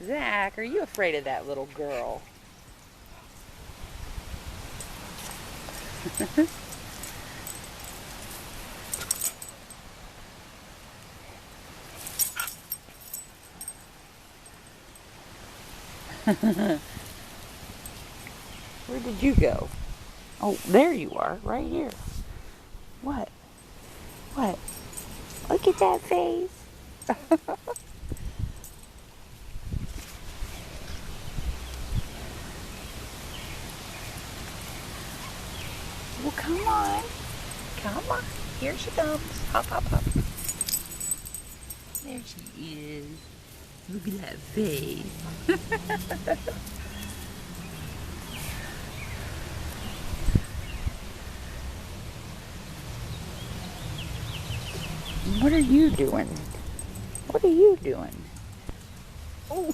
Zach, are you afraid of that little girl? Where did you go? Oh, there you are, right here. What? What? Look at that face. Well, come on. Come on. Here she comes. Hop, hop, hop. There she is. Look at that face. What are you doing? What are you doing? Oh.